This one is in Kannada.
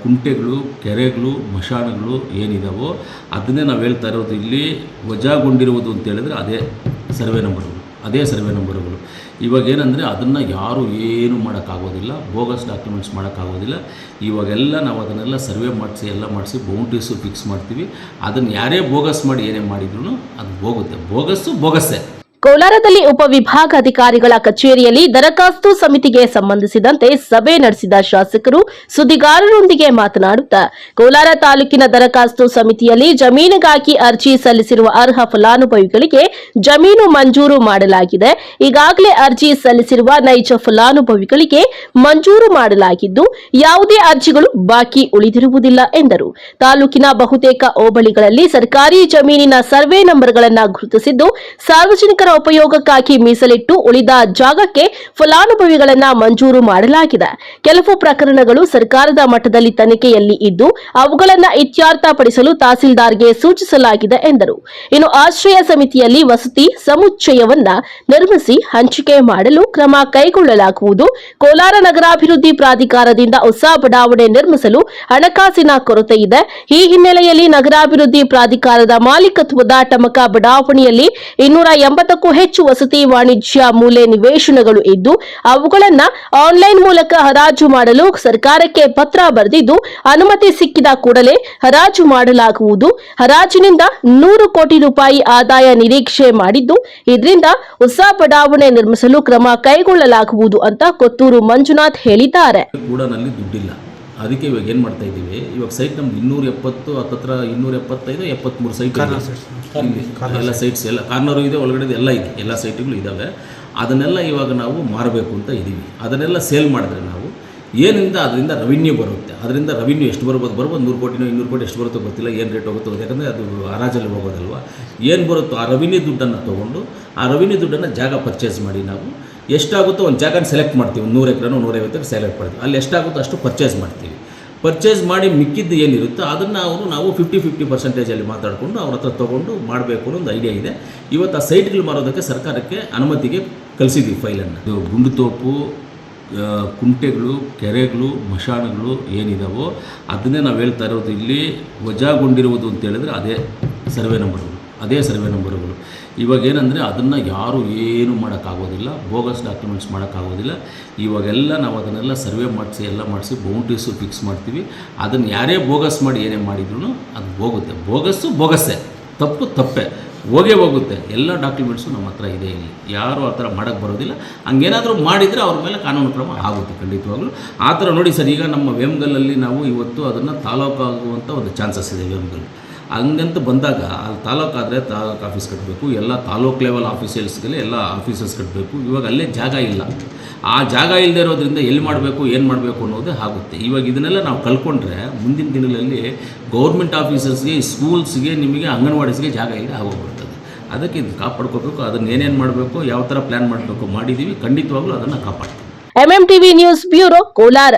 ಕುಂಟೆಗಳು, ಕೆರೆಗಳು, ಮಶಾನಗಳು ಏನಿದಾವೋ ಅದನ್ನೇ ನಾವು ಹೇಳ್ತಾ ಇರೋದು. ಇಲ್ಲಿ ವಜಾಗೊಂಡಿರುವುದು ಅಂತ ಹೇಳಿದ್ರೆ ಅದೇ ಸರ್ವೆ ನಂಬರ್ಗಳು. ಇವಾಗ ಏನಂದರೆ ಅದನ್ನು ಯಾರು ಏನು ಮಾಡೋಕ್ಕಾಗೋದಿಲ್ಲ, ಬೋಗಸ್ ಡಾಕ್ಯುಮೆಂಟ್ಸ್ ಮಾಡೋಕ್ಕಾಗೋದಿಲ್ಲ. ಇವಾಗೆಲ್ಲ ನಾವು ಅದನ್ನೆಲ್ಲ ಸರ್ವೆ ಮಾಡಿಸಿ ಎಲ್ಲ ಮಾಡಿಸಿ ಬೌಂಡ್ರೀಸು ಫಿಕ್ಸ್ ಮಾಡ್ತೀವಿ. ಅದನ್ನು ಯಾರೇ ಬೋಗಸ್ ಮಾಡಿ ಏನೇ ಮಾಡಿದ್ರು ಅದು ಹೋಗುತ್ತೆ. ಬೋಗಸ್ಸೇ. ಕೋಲಾರದಲ್ಲಿ ಉಪವಿಭಾಗಾಧಿಕಾರಿಗಳ ಕಚೇರಿಯಲ್ಲಿ ದರಖಾಸ್ತು ಸಮಿತಿಗೆ ಸಂಬಂಧಿಸಿದಂತೆ ಸಭೆ ನಡೆಸಿದ ಶಾಸಕರು ಸುದ್ದಿಗಾರರೊಂದಿಗೆ ಮಾತನಾಡುತ್ತಾ, ಕೋಲಾರ ತಾಲೂಕಿನ ದರಖಾಸ್ತು ಸಮಿತಿಯಲ್ಲಿ ಜಮೀನಿಗಾಗಿ ಅರ್ಜಿ ಸಲ್ಲಿಸಿರುವ ಅರ್ಹ ಫಲಾನುಭವಿಗಳಿಗೆ ಜಮೀನು ಮಂಜೂರು ಮಾಡಲಾಗಿದೆ. ಈಗಾಗಲೇ ಅರ್ಜಿ ಸಲ್ಲಿಸಿರುವ ನೈಜ ಫಲಾನುಭವಿಗಳಿಗೆ ಮಂಜೂರು ಮಾಡಲಾಗಿದ್ದು, ಯಾವುದೇ ಅರ್ಜಿಗಳು ಬಾಕಿ ಉಳಿದಿರುವುದಿಲ್ಲ ಎಂದರು. ತಾಲೂಕಿನ ಬಹುತೇಕ ಹೋಬಳಿಗಳಲ್ಲಿ ಸರ್ಕಾರಿ ಜಮೀನಿನ ಸರ್ವೆ ನಂಬರ್ಗಳನ್ನು ಗುರುತಿಸಿದ್ದು, ಸಾರ್ವಜನಿಕರ ಉಪಯೋಗಕ್ಕಾಗಿ ಮೀಸಲಿಟ್ಟು ಉಳಿದ ಜಾಗಕ್ಕೆ ಫಲಾನುಭವಿಗಳನ್ನು ಮಂಜೂರು ಮಾಡಲಾಗಿದೆ. ಕೆಲವು ಪ್ರಕರಣಗಳು ಸರ್ಕಾರದ ಮಟ್ಟದಲ್ಲಿ ತನಿಖೆಯಲ್ಲಿ ಇದ್ದು, ಅವುಗಳನ್ನು ಇತ್ಯರ್ಥಪಡಿಸಲು ತಹಸೀಲ್ದಾರ್ಗೆ ಸೂಚಿಸಲಾಗಿದೆ ಎಂದರು. ಇನ್ನು ಆಶ್ರಯ ಸಮಿತಿಯಲ್ಲಿ ವಸತಿ ಸಮುಚ್ಚಯವನ್ನ ನಿರ್ಮಿಸಿ ಹಂಚಿಕೆ ಮಾಡಲು ಕ್ರಮ ಕೈಗೊಳ್ಳಲಾಗುವುದು. ಕೋಲಾರ ನಗರಾಭಿವೃದ್ಧಿ ಪ್ರಾಧಿಕಾರದಿಂದ ಹೊಸ ಬಡಾವಣೆ ನಿರ್ಮಿಸಲು ಹಣಕಾಸಿನ ಕೊರತೆ ಇದೆ. ಈ ಹಿನ್ನೆಲೆಯಲ್ಲಿ ನಗರಾಭಿವೃದ್ಧಿ ಪ್ರಾಧಿಕಾರದ ಮಾಲೀಕತ್ವದ ಟಮಕ ಬಡಾವಣೆಯಲ್ಲಿ 280ಕ್ಕೂ ಹೆಚ್ಚು ವಸತಿ ವಾಣಿಜ್ಯ ಮೂಲೆ ನಿವೇಶನಗಳು ಇದ್ದು, ಅವುಗಳನ್ನು ಆನ್ಲೈನ್ ಮೂಲಕ ಹರಾಜು ಮಾಡಲು ಸರ್ಕಾರಕ್ಕೆ ಪತ್ರ ಬರೆದಿದ್ದು, ಅನುಮತಿ ಸಿಕ್ಕಿದ ಕೂಡಲೇ ಹರಾಜು ಮಾಡಲಾಗುವುದು. ಹರಾಜಿನಿಂದ 100 ಕೋಟಿ ರೂಪಾಯಿ ಆದಾಯ ನಿರೀಕ್ಷೆ ಮಾಡಿದ್ದು, ಇದರಿಂದ ಹೊಸ ಬಡಾವಣೆ ನಿರ್ಮಿಸಲು ಕ್ರಮ ಕೈಗೊಳ್ಳಲಾಗುವುದು ಅಂತ ಕೊತ್ತೂರು ಮಂಜುನಾಥ್ ಹೇಳಿದ್ದಾರೆ. ಅದಕ್ಕೆ ಇವಾಗ ಏನು ಮಾಡ್ತಾ ಇದ್ದೀವಿ, ಇವಾಗ ಸೈಟ್ ನಮ್ದು 270 ಹತ್ತತ್ರ 275 73 ಸೈಟ್ ಎಲ್ಲ ಸೈಟ್ಸ್ ಎಲ್ಲ ಕಾರ್ನರು ಇದೆ, ಒಳಗಡೆ ಎಲ್ಲ ಇದೆ, ಎಲ್ಲ ಸೈಟ್ಗಳು ಇದ್ದಾವೆ. ಅದನ್ನೆಲ್ಲ ಇವಾಗ ನಾವು ಮಾರಬೇಕು ಅಂತ ಇದ್ದೀವಿ. ಅದನ್ನೆಲ್ಲ ಸೇಲ್ ಮಾಡಿದ್ರೆ ನಾವು ಅದರಿಂದ ರೆವಿನ್ಯೂ ಬರುತ್ತೆ. ಅದರಿಂದ ರೆವಿನ್ಯೂ ಎಷ್ಟು ಬರ್ಬೋದು 100 ಕೋಟಿನೋ 200 ಕೋಟಿ ಎಷ್ಟು ಬರುತ್ತೋ ಗೊತ್ತಿಲ್ಲ, ಏನು ರೇಟ್ ಹೋಗುತ್ತೋ, ಯಾಕಂದರೆ ಅದು ಹರಾಜಲ್ಲಿ ಹೋಗೋದಲ್ವ. ಏನು ಬರುತ್ತೋ ಆ ರೆವಿನ್ಯೂ ದುಡ್ಡನ್ನು ತೊಗೊಂಡು ಆ ರೆವಿನ್ಯೂ ದುಡ್ಡನ್ನು ಜಾಗ ಪರ್ಚೇಸ್ ಮಾಡಿ ನಾವು ಎಷ್ಟಾಗುತ್ತೋ ಒಂದು ಜಾಗನ ಸೆಲೆಕ್ಟ್ ಮಾಡ್ತೀವಿ. 100 ಎಕರೆನೋ 150 ಸೆಲೆಕ್ಟ್ ಮಾಡ್ತೀವಿ. ಅಲ್ಲಿ ಎಷ್ಟಾಗುತ್ತೋ ಅಷ್ಟು ಪರ್ಚೇಸ್ ಮಾಡ್ತೀವಿ. ಪರ್ಚೇಸ್ ಮಾಡಿ ಮಿಕ್ಕಿದ್ದು ಏನಿರುತ್ತೋ ಅದನ್ನು ನಾವು 50% ಮಾತಾಡಿಕೊಂಡು ಅವ್ರ ಹತ್ರ ತೊಗೊಂಡು ಮಾಡಬೇಕು ಅನ್ನೋ ಒಂದು ಐಡಿಯಾ ಇದೆ. ಇವತ್ತು ಆ ಸೈಟ್ಗಳು ಮಾರೋದಕ್ಕೆ ಸರ್ಕಾರಕ್ಕೆ ಅನುಮತಿಗೆ ಕಳಿಸಿದ್ದೀವಿ ಫೈಲನ್ನು. ಇದು ಗುಂಡುತೋಪು, ಕುಂಟೆಗಳು, ಕೆರೆಗಳು, ಮಶಾನಗಳು ಏನಿದಾವೋ ಅದನ್ನೇ ನಾವು ಹೇಳ್ತಾ ಇರೋದು. ಇಲ್ಲಿ ವಜಾಗೊಂಡಿರುವುದು ಅಂತ ಹೇಳಿದ್ರೆ ಅದೇ ಸರ್ವೆ ನಂಬರ್ಗಳು. ಇವಾಗ ಏನಂದರೆ ಅದನ್ನು ಯಾರು ಏನು ಮಾಡೋಕ್ಕಾಗೋದಿಲ್ಲ, ಬೋಗಸ್ ಡಾಕ್ಯುಮೆಂಟ್ಸ್ ಮಾಡೋಕ್ಕಾಗೋದಿಲ್ಲ. ಇವಾಗೆಲ್ಲ ನಾವು ಅದನ್ನೆಲ್ಲ ಸರ್ವೆ ಮಾಡಿಸಿ ಎಲ್ಲ ಮಾಡಿಸಿ ಬೌಂಡ್ರೀಸು ಫಿಕ್ಸ್ ಮಾಡ್ತೀವಿ. ಅದನ್ನು ಯಾರೇ ಬೋಗಸ್ ಮಾಡಿ ಏನೇ ಮಾಡಿದ್ರು ಅದು ಹೋಗುತ್ತೆ. ಬೋಗಸ್ಸೇ. ತಪ್ಪೇ ಹೋಗುತ್ತೆ. ಎಲ್ಲ ಡಾಕ್ಯುಮೆಂಟ್ಸು ನಮ್ಮ ಹತ್ರ ಇದೆ. ಇಲ್ಲಿ ಯಾರು ಆ ಥರ ಮಾಡೋಕ್ಕೆ ಬರೋದಿಲ್ಲ. ಹಂಗೇನಾದರೂ ಮಾಡಿದರೆ ಅವ್ರ ಮೇಲೆ ಕಾನೂನು ಕ್ರಮ ಆಗುತ್ತೆ ಖಂಡಿತವಾಗ್ಲೂ. ಆ ಥರ ನೋಡಿ ಸರ್, ಈಗ ನಮ್ಮ ವೇಮಗಲ್ಲಲ್ಲಿ ನಾವು ಇವತ್ತು ಅದನ್ನು ತಾಲೂಕು ಆಗುವಂಥ ಒಂದು ಚಾನ್ಸಸ್ ಇದೆ ವೇಮಗಲ್. ಹಂಗಂತ ಬಂದಾಗ ಅಲ್ಲಿ ತಾಲೂಕಾದರೆ ತಾಲೂಕು ಆಫೀಸ್ ಕಟ್ಟಬೇಕು, ಎಲ್ಲ ತಾಲೂಕು ಲೆವೆಲ್ ಆಫೀಸರ್ಸ್ಗೆಲ್ಲ ಎಲ್ಲ ಆಫೀಸರ್ಸ್ ಕಟ್ಟಬೇಕು. ಇವಾಗ ಅಲ್ಲೇ ಜಾಗ ಇಲ್ಲ. ಆ ಜಾಗ ಇಲ್ಲದೆ ಇರೋದ್ರಿಂದ ಎಲ್ಲಿ ಮಾಡಬೇಕು ಏನು ಮಾಡಬೇಕು ಅನ್ನೋದೇ ಆಗುತ್ತೆ. ಇವಾಗ ಇದನ್ನೆಲ್ಲ ನಾವು ಕಳ್ಕೊಂಡ್ರೆ ಮುಂದಿನ ದಿನಗಳಲ್ಲಿ ಗೌರ್ಮೆಂಟ್ ಆಫೀಸರ್ಸ್ಗೆ, ಸ್ಕೂಲ್ಸ್ಗೆ, ನಿಮಗೆ ಅಂಗನವಾಡೀಸ್ಗೆ ಜಾಗ ಇಲ್ಲದೆ ಆಗೋಗ್ಬಿಡ್ತದೆ. ಅದಕ್ಕೆ ಇದು ಕಾಪಾಡ್ಕೋಬೇಕು. ಅದನ್ನು ಏನೇನು ಮಾಡಬೇಕು, ಯಾವ ಥರ ಪ್ಲ್ಯಾನ್ ಮಾಡಬೇಕು ಮಾಡಿದ್ದೀವಿ. ಖಂಡಿತವಾಗ್ಲೂ ಅದನ್ನು ಕಾಪಾಡ್ತೀವಿ. MMTV news bureau, Kolar.